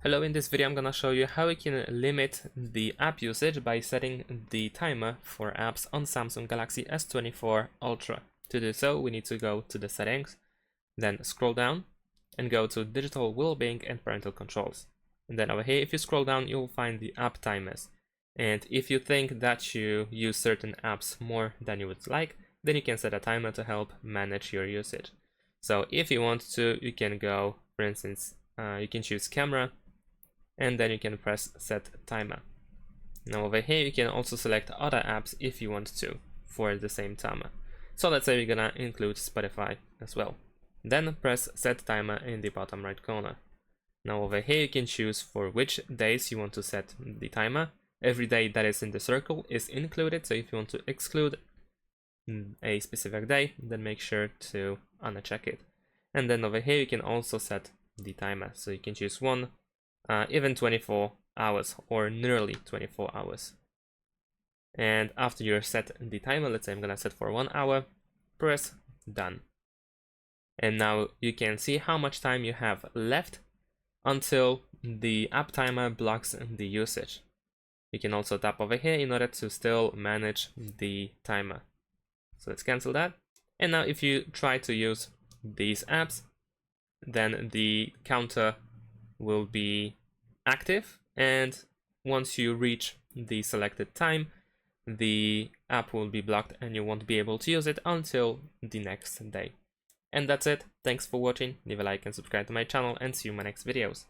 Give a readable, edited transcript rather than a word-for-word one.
Hello, in this video I'm gonna show you how you can limit the app usage by setting the timer for apps on Samsung Galaxy S24 Ultra. To do so, we need to go to the settings, then scroll down and go to digital well-being and parental controls. And then over here, if you scroll down, you'll find the app timers. And if you think that you use certain apps more than you would like, then you can set a timer to help manage your usage. So if you want to, you can go, for instance, you can choose camera, and then you can press set timer. Now over here you can also select other apps if you want to for the same timer. So let's say we're gonna include Spotify as well. Then press set timer in the bottom right corner. Now over here you can choose for which days you want to set the timer. Every day that is in the circle is included, so if you want to exclude a specific day, then make sure to uncheck it. And then over here you can also set the timer, so you can choose one, even 24 hours or nearly 24 hours. And after you set the timer, let's say I'm gonna set for 1 hour, press done. And now you can see how much time you have left until the app timer blocks the usage. You can also tap over here in order to still manage the timer. So let's cancel that. And now if you try to use these apps, then the counter will be active, and once you reach the selected time, the app will be blocked and you won't be able to use it until the next day. And that's it. Thanks for watching. Leave a like and subscribe to my channel, and see you in my next videos.